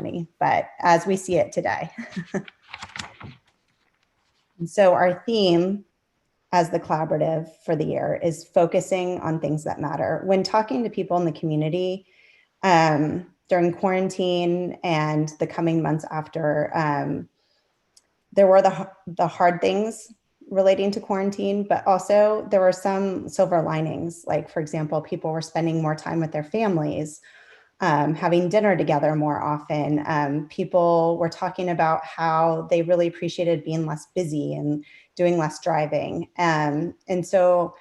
money, but as we see it today. And so our theme as the collaborative for the year is focusing on things that matter. When talking to people in the community during quarantine and the coming months after, there were the hard things relating to quarantine, but also there were some silver linings. Like, for example, people were spending more time with their families, having dinner together more often. People were talking about how they really appreciated being less busy and doing less driving. And so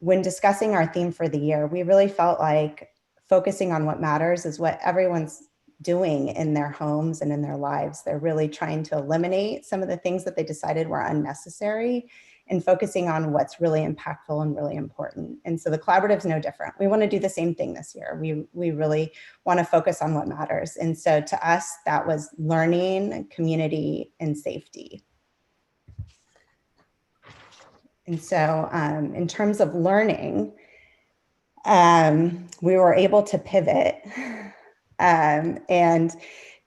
when discussing our theme for the year, we really felt like focusing on what matters is what everyone's doing in their homes and in their lives. They're really trying to eliminate some of the things that they decided were unnecessary and focusing on what's really impactful and really important. And so the collaborative is no different. We want to do the same thing this year. We really want to focus on what matters. And so to us, that was learning, community, and safety. And so in terms of learning, we were able to pivot and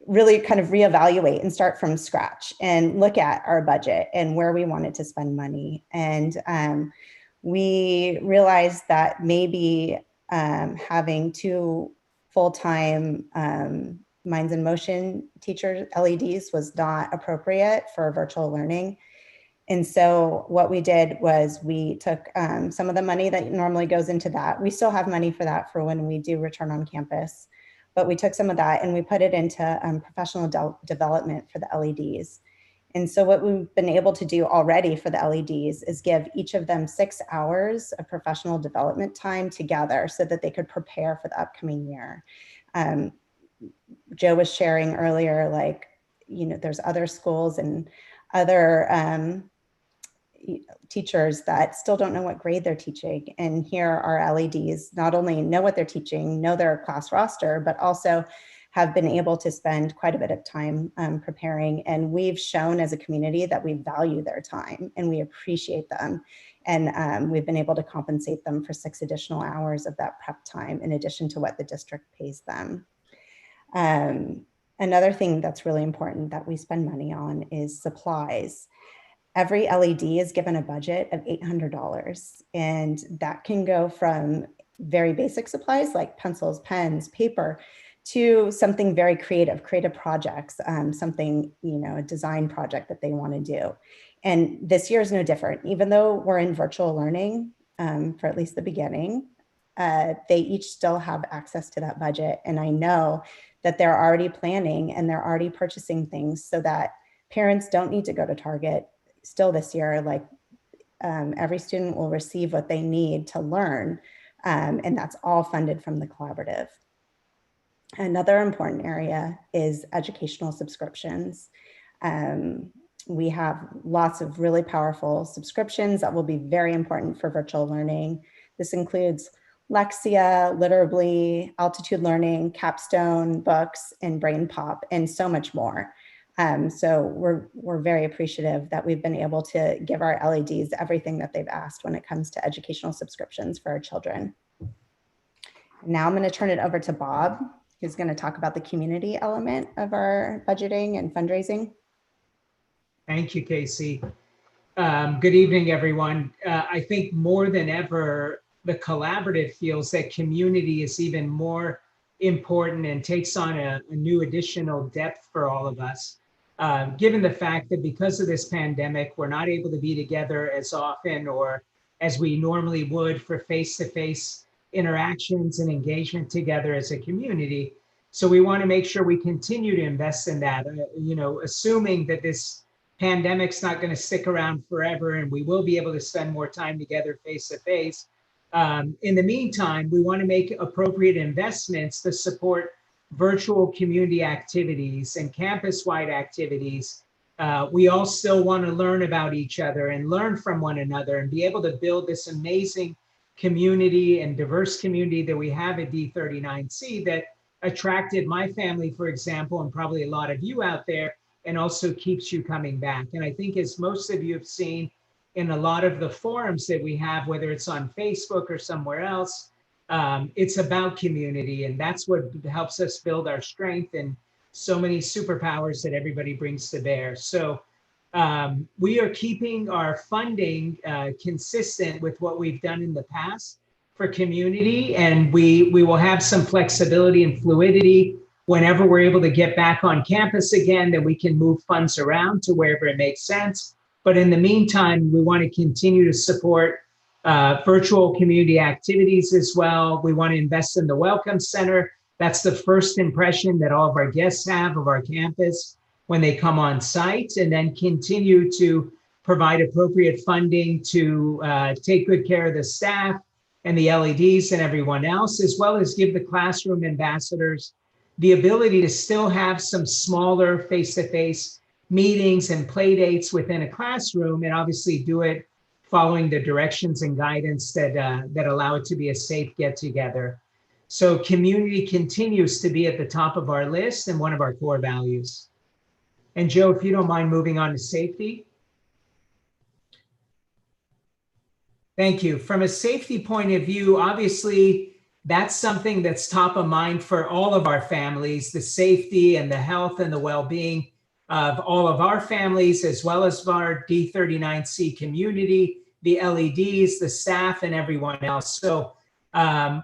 really kind of reevaluate and start from scratch and look at our budget and where we wanted to spend money. And we realized that maybe having 2 full-time Minds in Motion teachers, LEDs, was not appropriate for virtual learning. And so what we did was we took some of the money that normally goes into that. We still have money for that for when we do return on campus, but we took some of that and we put it into professional development for the LEDs. And so what we've been able to do already for the LEDs is give each of them 6 hours of professional development time together so that they could prepare for the upcoming year. Joe was sharing earlier, like, you know, there's other schools and other teachers that still don't know what grade they're teaching. And here our LEDs not only know what they're teaching, know their class roster, but also have been able to spend quite a bit of time preparing. And we've shown as a community that we value their time and we appreciate them. And we've been able to compensate them for 6 additional hours of that prep time in addition to what the district pays them. Another thing that's really important that we spend money on is supplies. Every LED is given a budget of $800, and that can go from very basic supplies like pencils, pens, paper, to something very creative projects, something, you know, a design project that they want to do. And this year is no different. Even though we're in virtual learning for at least the beginning, they each still have access to that budget. And I know that they're already planning and they're already purchasing things so that parents don't need to go to Target still this year. Like every student will receive what they need to learn, and that's all funded from the collaborative. Another important area is educational subscriptions. We have lots of really powerful subscriptions that will be very important for virtual learning. This includes Lexia, Literally, Altitude Learning, Capstone, Books, and Brain Pop, and so much more. So we're very appreciative that we've been able to give our LEDs everything that they've asked when it comes to educational subscriptions for our children. Now I'm going to turn it over to Bob, who's going to talk about the community element of our budgeting and fundraising. Thank you, Casey. Good evening, everyone. I think more than ever, the collaborative feels that community is even more important and takes on a new additional depth for all of us. Given the fact that because of this pandemic, we're not able to be together as often or as we normally would for face-to-face interactions and engagement together as a community. So we want to make sure we continue to invest in that, you know, assuming that this pandemic's not going to stick around forever and we will be able to spend more time together face-to-face. In the meantime, we want to make appropriate investments to support virtual community activities and campus-wide activities. We all still want to learn about each other and learn from one another and be able to build this amazing community and diverse community that we have at D39C that attracted my family, for example, and probably a lot of you out there, and also keeps you coming back. And I think as most of you have seen in a lot of the forums that we have, whether it's on Facebook or somewhere else, it's about community, and that's what helps us build our strength and so many superpowers that everybody brings to bear. So we are keeping our funding consistent with what we've done in the past for community, and we will have some flexibility and fluidity whenever we're able to get back on campus again, that we can move funds around to wherever it makes sense. But in the meantime, we want to continue to support virtual community activities as well. We want to invest in the Welcome Center. That's the first impression that all of our guests have of our campus when they come on site, and then continue to provide appropriate funding to take good care of the staff and the LEDs and everyone else, as well as give the classroom ambassadors the ability to still have some smaller face-to-face meetings and play dates within a classroom, and obviously do it following the directions and guidance that allow it to be a safe get-together. So community continues to be at the top of our list and one of our core values. And Joe, if you don't mind moving on to safety. Thank you. From a safety point of view, obviously, that's something that's top of mind for all of our families, the safety and the health and the well-being of all of our families, as well as our D39C community, the LEDs, the staff, and everyone else. So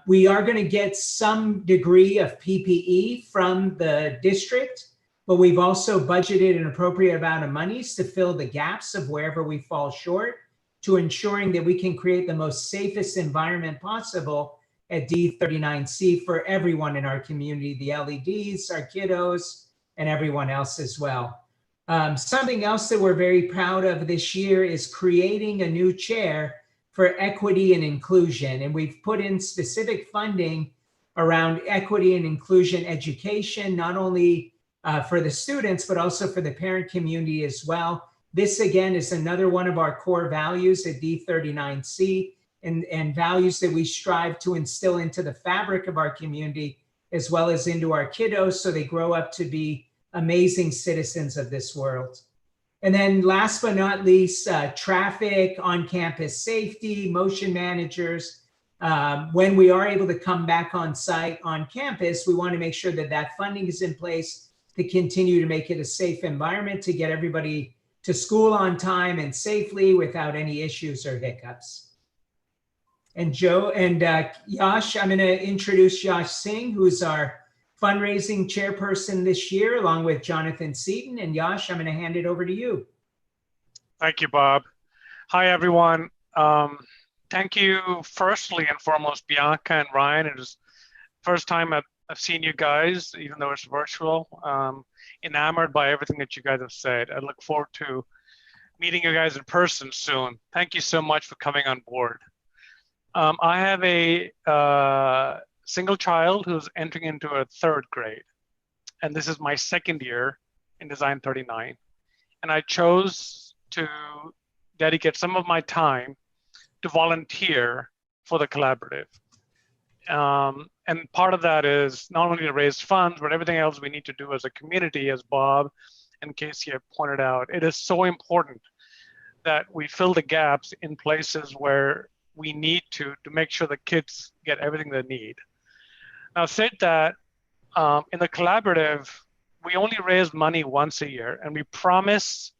we are going to get some degree of PPE from the district, but we've also budgeted an appropriate amount of monies to fill the gaps of wherever we fall short, to ensuring that we can create the most safest environment possible at D39C for everyone in our community, the LEDs, our kiddos, and everyone else as well. Something else that we're very proud of this year is creating a new chair for equity and inclusion. And we've put in specific funding around equity and inclusion education, not only for the students, but also for the parent community as well. This, again, is another one of our core values at D39C, and values that we strive to instill into the fabric of our community, as well as into our kiddos, so they grow up to be amazing citizens of this world. And then last but not least, traffic, on-campus safety, motion managers. When we are able to come back on site on campus, we want to make sure that that funding is in place to continue to make it a safe environment, to get everybody to school on time and safely without any issues or hiccups. And Joe and Yash, I'm going to introduce Yash Singh, who's our fundraising chairperson this year, along with Jonathan Seaton. And Yash, I'm going to hand it over to you. Thank you, Bob. Hi, everyone. Thank you, firstly and foremost, Bianca and Ryan. It is the first time I've seen you guys, even though it's virtual. Enamored by everything that you guys have said. I look forward to meeting you guys in person soon. Thank you so much for coming on board. I have a single child who's entering into a third grade, and this is my second year in Design 39. And I chose to dedicate some of my time to volunteer for the collaborative. And part of that is not only to raise funds, but everything else we need to do as a community, as Bob and Casey have pointed out. It is so important that we fill the gaps in places where we need to make sure the kids get everything they need. Now, said that, in the collaborative, we only raise money once a year, and we promise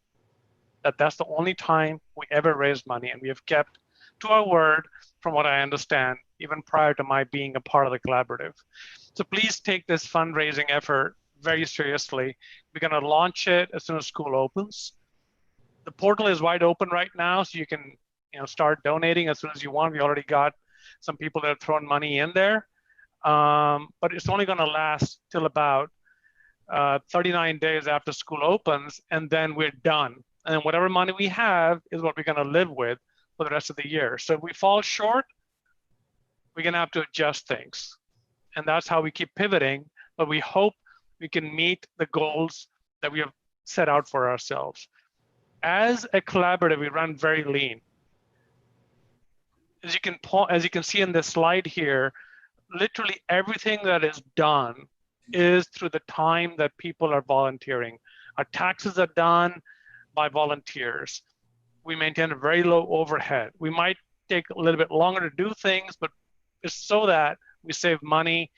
that that's the only time we ever raise money, and we have kept to our word, from what I understand, even prior to my being a part of the collaborative. So please take this fundraising effort very seriously. We're going to launch it as soon as school opens. The portal is wide open right now, so you can start donating as soon as you want. We already got some people that have thrown money in there, but it's only going to last till about 39 days after school opens, and then we're done. And then whatever money we have is what we're going to live with for the rest of the year. So if we fall short, we're going to have to adjust things. And that's how we keep pivoting, but we hope we can meet the goals that we have set out for ourselves. As a collaborative, we run very lean. As you can see in this slide here, literally everything that is done is through the time that people are volunteering. Our taxes are done by volunteers. We maintain a very low overhead. We might take a little bit longer to do things, but it's so that we save money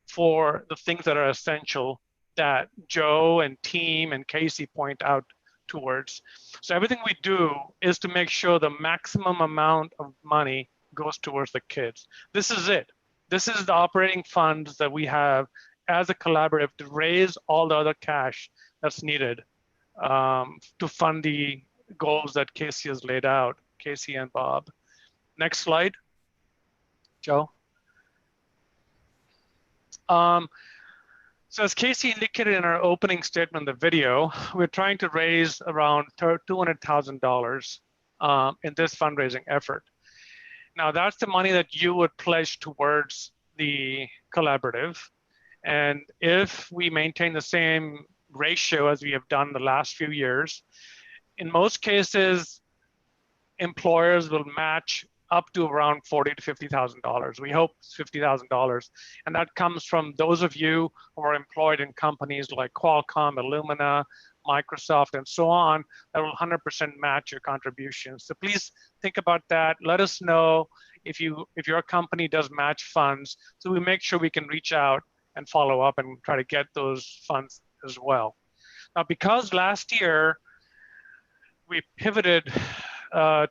for the things that are essential that Joe and team and Casey point out towards. So everything we do is to make sure the maximum amount of money goes towards the kids. This is it. This is the operating funds that we have as a collaborative to raise all the other cash that's needed to fund the goals that Casey has laid out, Casey and Bob. Next slide, Joe. So as Casey indicated in our opening statement in the video, we're trying to raise around $200,000 in this fundraising effort. Now that's the money that you would pledge towards the collaborative. And if we maintain the same ratio as we have done the last few years, in most cases, employers will match up to around $40,000 to $50,000. We hope it's $50,000. And that comes from those of you who are employed in companies like Qualcomm, Illumina, Microsoft, and so on, that will 100% match your contributions. So please think about that. Let us know if your company does match funds, so we make sure we can reach out and follow up and try to get those funds as well. Now, because last year we pivoted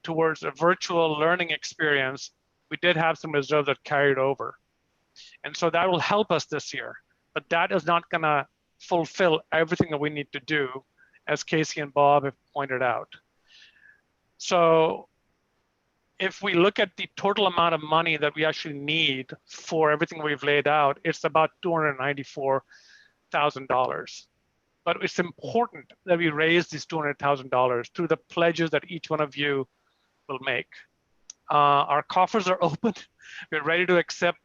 towards a virtual learning experience, we did have some reserves that carried over. And so that will help us this year, but that is not gonna fulfill everything that we need to do, as Casey and Bob have pointed out. So if we look at the total amount of money that we actually need for everything we've laid out, it's about $294,000. But it's important that we raise these $200,000 through the pledges that each one of you will make. Our coffers are open. We're ready to accept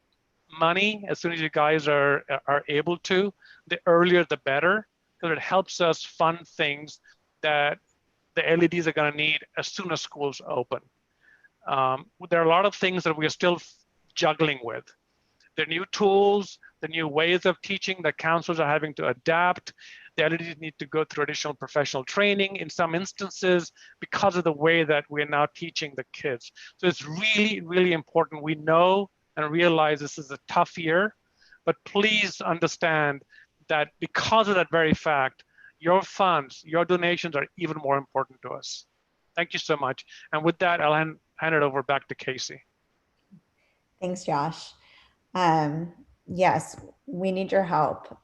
money as soon as you guys are able to. The earlier, the better, because it helps us fund things that the LEDs are going to need as soon as schools open. There are a lot of things that we're still juggling with. The new tools, the new ways of teaching that counselors are having to adapt. The LEDs need to go through additional professional training in some instances because of the way that we're now teaching the kids. So it's really, really important. We know and realize this is a tough year, but please understand that because of that very fact, your funds, your donations are even more important to us. Thank you so much. And with that, I'll hand it over back to Casey. Thanks, Josh. Yes, we need your help.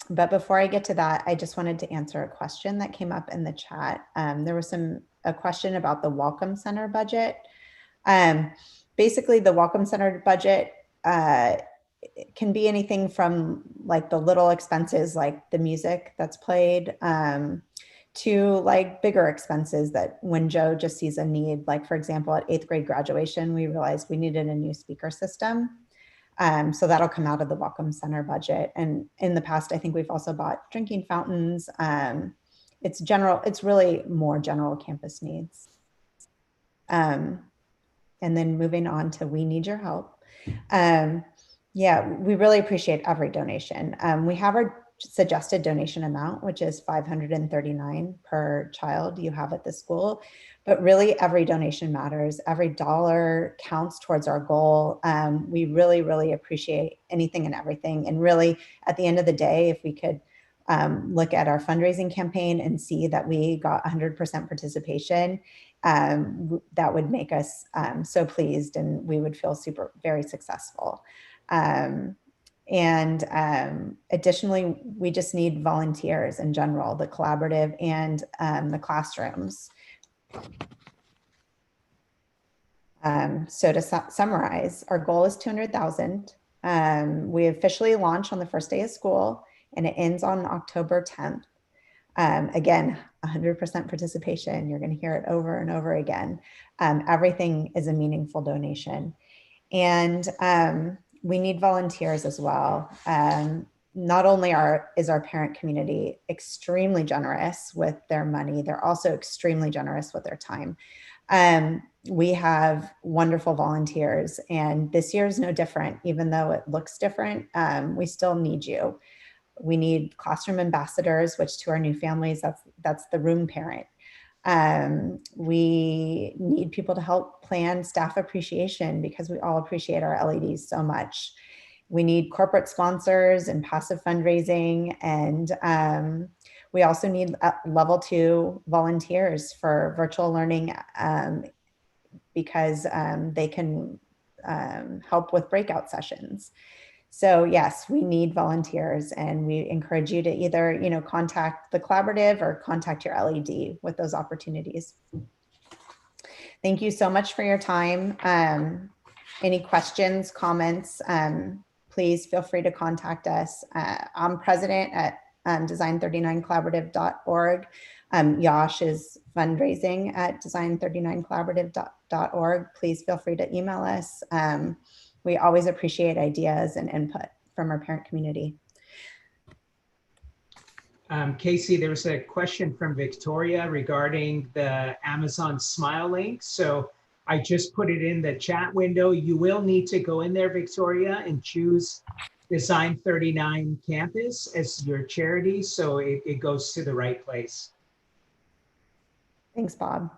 But before I get to that, I just wanted to answer a question that came up in the chat. There was a question about the Welcome Center budget. Basically, the Welcome Center budget can be anything from like the little expenses, like the music that's played, to like bigger expenses that when Joe just sees a need, like for example, at 8th grade graduation, we realized we needed a new speaker system. So that'll come out of the Welcome Center budget. And in the past, I think we've also bought drinking fountains. It's really more general campus needs. And then moving on to We Need Your Help. Yeah, we really appreciate every donation. We have our suggested donation amount, which is $539 per child you have at the school. But really every donation matters. Every dollar counts towards our goal. We really, really appreciate anything and everything. And really at the end of the day, if we could look at our fundraising campaign and see that we got 100% participation, that would make us so pleased, and we would feel very successful. Additionally, we just need volunteers in general, the collaborative and the classrooms. So to summarize, our goal is 200,000. We officially launch on the first day of school and it ends on October 10th. Again, 100% participation. You're going to hear it over and over again. Everything is a meaningful donation. And we need volunteers as well. Not only is our parent community extremely generous with their money, they're also extremely generous with their time. We have wonderful volunteers, and this year is no different. Even though it looks different, we still need you. We need classroom ambassadors, which to our new families, that's the room parent. We need people to help plan staff appreciation because we all appreciate our LEDs so much. We need corporate sponsors and passive fundraising. And we also need level 2 volunteers for virtual learning because they can help with breakout sessions. So yes, we need volunteers, and we encourage you to either, contact the collaborative or contact your LED with those opportunities. Thank you so much for your time. Any questions, comments, please feel free to contact us. I'm president at design39collaborative.org. Yash is fundraising at design39collaborative.org. Please feel free to email us. We always appreciate ideas and input from our parent community. Casey, there was a question from Victoria regarding the Amazon Smile link. So I just put it in the chat window. You will need to go in there, Victoria, and choose Design 39 Campus as your charity, so it goes to the right place. Thanks, Bob.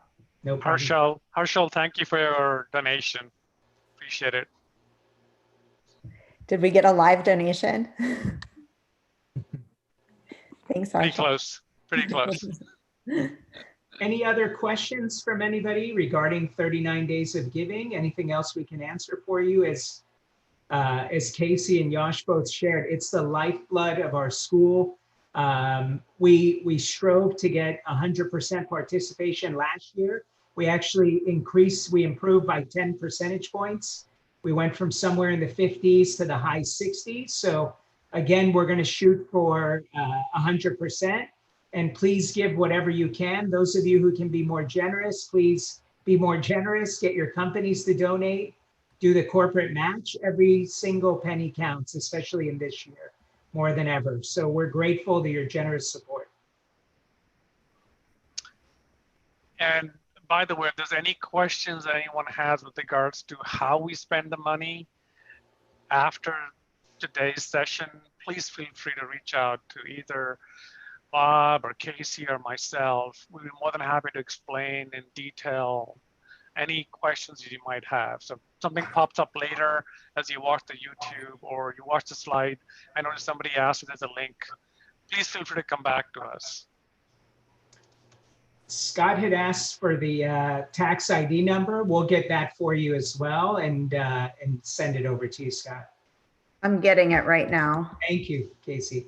No problem. Harshal, thank you for your donation. Appreciate it. Did we get a live donation? Thanks, Harshal. Pretty close. Any other questions from anybody regarding 39 days of giving? Anything else we can answer for you? As Casey and Yash both shared, it's the lifeblood of our school. We strove to get 100% participation last year. We actually improved by 10 percentage points. We went from somewhere in the 50s to the high 60s. So again, we're going to shoot for 100%. And please give whatever you can. Those of you who can be more generous, please be more generous. Get your companies to donate. Do the corporate match. Every single penny counts, especially in this year, more than ever. So we're grateful to your generous support. And by the way, if there's any questions that anyone has with regards to how we spend the money after today's session, please feel free to reach out to either Bob or Casey or myself. We'd be more than happy to explain in detail any questions that you might have. So if something pops up later as you watch the YouTube or you watch the slide, I noticed somebody asked if there's a link, please feel free to come back to us. Scott had asked for the tax ID number. We'll get that for you as well and send it over to you, Scott. I'm getting it right now. Thank you, Casey.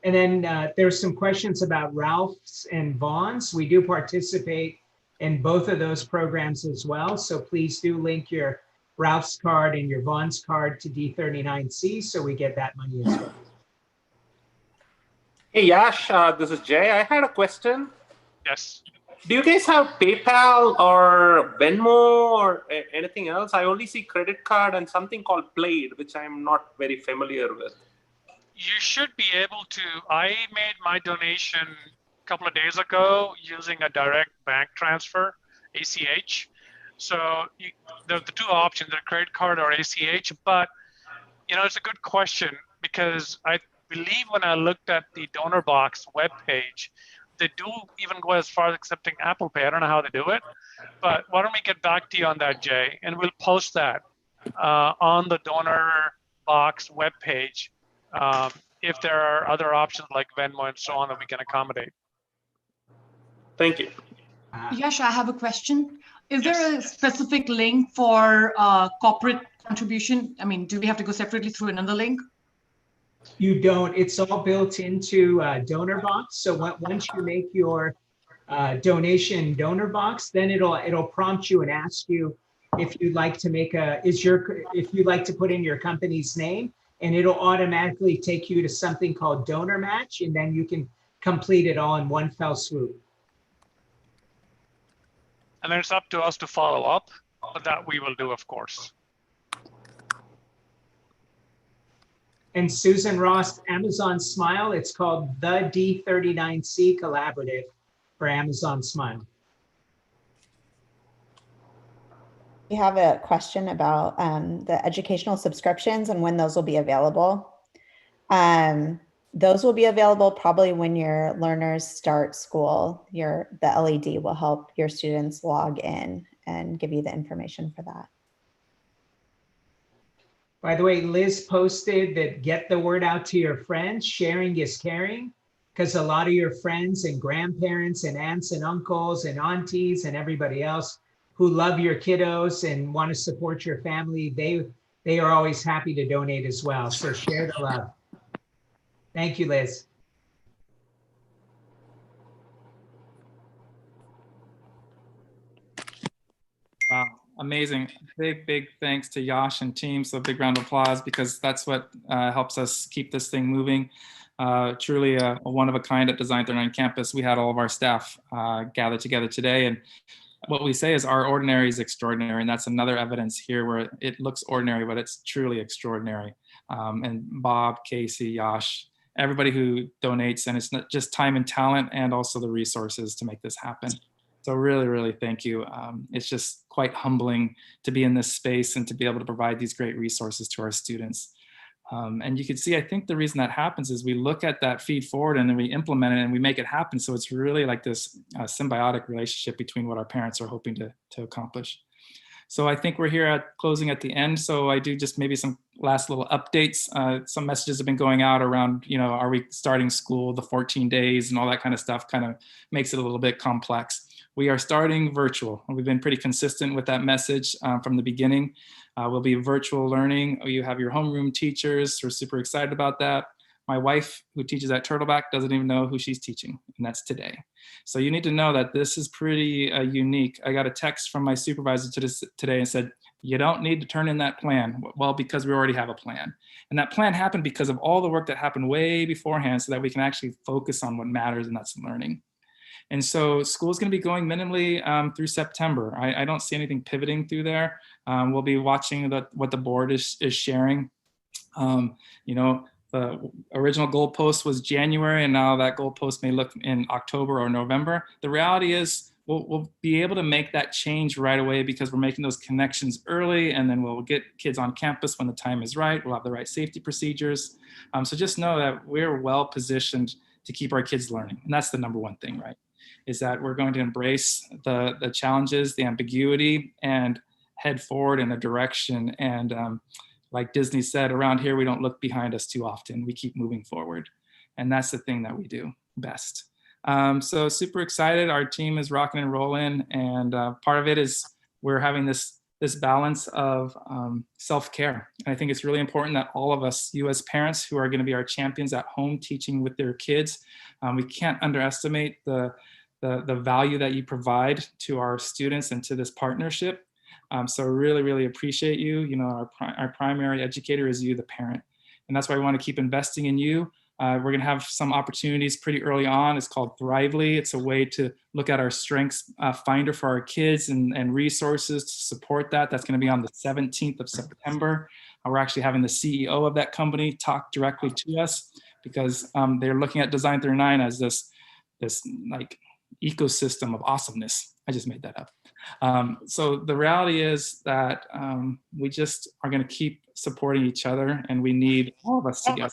And then there's some questions about Ralph's and Vaughn's. We do participate in both of those programs as well. So please do link your Ralph's card and your Vaughn's card to D39C so we get that money as well. Hey, Yash, this is Jay. I had a question. Yes. Do you guys have PayPal or Venmo or anything else? I only see credit card and something called Plaid, which I'm not very familiar with. You should be able to. I made my donation a couple of days ago using a direct bank transfer, ACH. So the two options are credit card or ACH, but it's a good question because I believe when I looked at the donor box webpage, they do even go as far as accepting Apple Pay. I don't know how they do it, but why don't we get back to you on that, Jay, and we'll post that on the donor box webpage. If there are other options like Venmo and so on that we can accommodate. Thank you. Yash, I have a question. Is there a specific link for corporate contribution? I mean, do we have to go separately through another link? You don't. It's all built into donor box. So once you make your donation donor box, then it'll prompt you and ask you if you'd like to make if you'd like to put in your company's name, and it'll automatically take you to something called donor match, and then you can complete it all in one fell swoop. And then it's up to us to follow up, but that we will do, of course. And Susan Ross, Amazon Smile, it's called the D39C Collaborative for Amazon Smile. We have a question about the educational subscriptions and when those will be available. Those will be available probably when your learners start school. The LED will help your students log in and give you the information for that. By the way, Liz posted that get the word out to your friends. Sharing is caring, because a lot of your friends and grandparents and aunts and uncles and aunties and everybody else who love your kiddos and want to support your family, they are always happy to donate as well. So share the love. Thank you, Liz. Wow, amazing. Big thanks to Yash and team. So a big round of applause, because that's what helps us keep this thing moving. Truly a one of a kind at Design39 campus. We had all of our staff gathered together today, and what we say is our ordinary is extraordinary. And that's another evidence here where it looks ordinary, but it's truly extraordinary. And Bob, Casey, Yash, everybody who donates, and it's not just time and talent, and also the resources to make this happen. So really thank you. It's just quite humbling to be in this space and to be able to provide these great resources to our students. And you can see, I think the reason that happens is we look at that feed forward and then we implement it and we make it happen. So it's really like this symbiotic relationship between what our parents are hoping to accomplish. So I think we're here at closing at the end. So I do just maybe some last little updates. Some messages have been going out around, you know, are we starting school, the 14 days and all that kind of stuff kind of makes it a little bit complex. We are starting virtual. We've been pretty consistent with that message from the beginning. We'll be virtual learning. You have your homeroom teachers. We're super excited about that. My wife, who teaches at Turtleback, doesn't even know who she's teaching, and that's today. So you need to know that this is pretty unique. I got a text from my supervisor today and said, you don't need to turn in that plan. Well, because we already have a plan. And that plan happened because of all the work that happened way beforehand so that we can actually focus on what matters, and that's learning. And so school is going to be going minimally through September. I don't see anything pivoting through there. We'll be watching what the board is sharing. You know, the original goalpost was January, and now that goalpost may look in October or November. The reality is we'll be able to make that change right away because we're making those connections early, and then we'll get kids on campus when the time is right. We'll have the right safety procedures. So just know that we're well positioned to keep our kids learning. And that's the number one thing, right? Is that we're going to embrace the challenges, the ambiguity, and head forward in a direction. And like Disney said, around here, we don't look behind us too often. We keep moving forward. And that's the thing that we do best. So super excited. Our team is rocking and rolling. And part of it is we're having this balance of self-care. And I think it's really important that all of us, you as parents who are going to be our champions at home teaching with their kids, we can't underestimate the value that you provide to our students and to this partnership. So really appreciate you. You know, our primary educator is you, the parent. And that's why we want to keep investing in you. We're going to have some opportunities pretty early on. It's called Thrively. It's a way to look at our strengths finder for our kids and resources to support that. That's going to be on the 17th of September. We're actually having the CEO of that company talk directly to us because they're looking at Design39 as this like ecosystem of awesomeness. I just made that up. So the reality is that we just are going to keep supporting each other, and we need all of us together.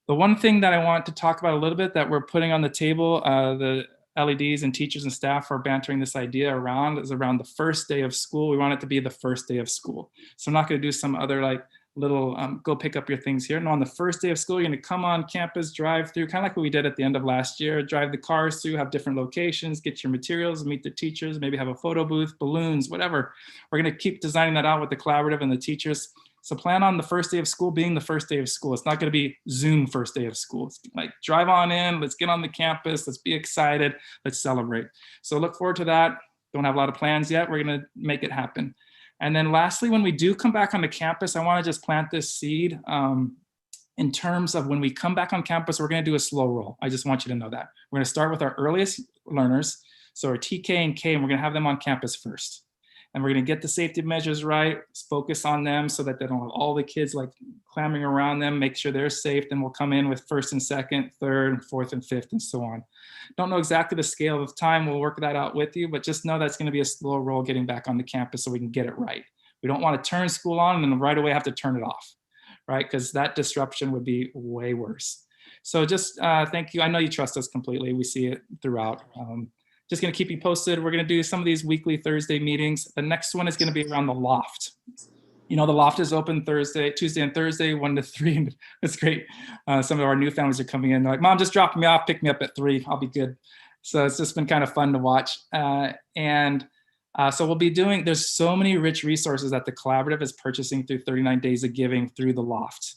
The one thing that I want to talk about a little bit that we're putting on the table, the LEDs and teachers and staff are bantering this idea around, is around the first day of school. We want it to be the first day of school. So I'm not going to do some other like little go pick up your things here. No, on the first day of school, you're going to come on campus, drive through, kind of like what we did at the end of last year, drive the cars through, have different locations, get your materials, meet the teachers, maybe have a photo booth, balloons, whatever. We're going to keep designing that out with the collaborative and the teachers. So plan on the first day of school being the first day of school. It's not going to be Zoom first day of school. It's like drive on in, let's get on the campus, let's be excited, let's celebrate. So look forward to that. Don't have a lot of plans yet. We're going to make it happen. And then lastly, when we do come back on the campus, I want to just plant this seed in terms of when we come back on campus, we're going to do a slow roll. I just want you to know that. We're going to start with our earliest learners. So our TK and K, and we're going to have them on campus first. And we're going to get the safety measures right, focus on them so that they don't have all the kids like clamoring around them, make sure they're safe. Then we'll come in with first and second, third, and fourth and fifth, and so on. Don't know exactly the scale of time. We'll work that out with you, but just know that's going to be a slow roll getting back on the campus so we can get it right. We don't want to turn school on and then right away have to turn it off, right? Because that disruption would be way worse. So just thank you. I know you trust us completely. We see it throughout. Just going to keep you posted. We're going to do some of these weekly Thursday meetings. The next one is going to be around the loft. You know, the loft is open Tuesday and Thursday, 1 to 3, and it's great. Some of our new families are coming in. They're like, Mom, just drop me off, pick me up at 3. I'll be good. So it's just been kind of fun to watch. So we'll be doing, there's so many rich resources that the collaborative is purchasing through 39 Days of Giving through the loft.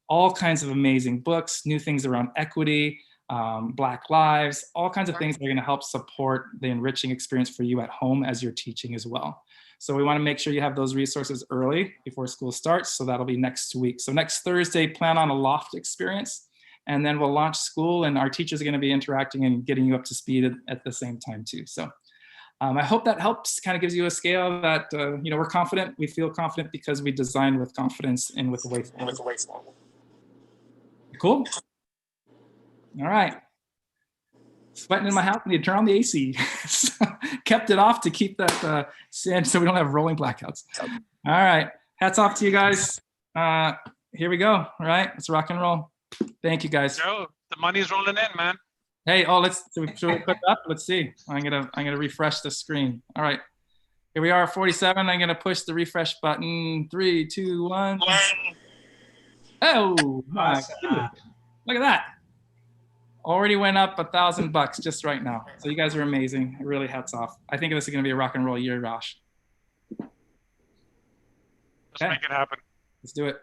All kinds of amazing books, new things around equity, Black lives, all kinds of things that are going to help support the enriching experience for you at home as you're teaching as well. So we want to make sure you have those resources early before school starts. So that'll be next week. So next Thursday, plan on a loft experience, and then we'll launch school, and our teachers are going to be interacting and getting you up to speed at the same time too. So I hope that helps, kind of gives you a scale that, you know, we're confident, we feel confident because we design with confidence and with the way forward. Cool. All right. Sweating in my house, I need to turn on the AC. So, kept it off to keep that sand so we don't have rolling blackouts. All right. Hats off to you guys. Here we go. All right. Let's rock and roll. Thank you, guys. Joe, the money's rolling in, man. Hey, oh, should we put it up? Let's see. I'm gonna refresh the screen. All right. Here we are, 47. I'm gonna push the refresh button. 3, 2, 1. Oh, my God. Look at that. Already went up $1,000 just right now. So you guys are amazing. Really hats off. I think this is going to be a rock and roll year, Josh. Let's make it happen. Let's do it.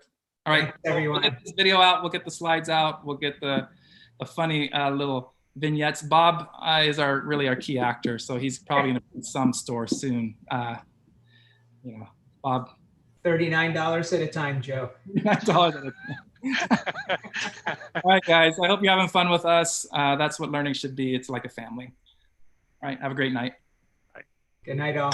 All right, Thanks, everyone. We'll get this video out. We'll get the slides out. We'll get the funny little vignettes. Bob is really our key actor, so he's probably going to be in some store soon. You know, Bob. $39 at a time, Joe. $39 at a time. All right, guys. I hope you're having fun with us. That's what learning should be. It's like a family. All right. Have a great night. Good night, all.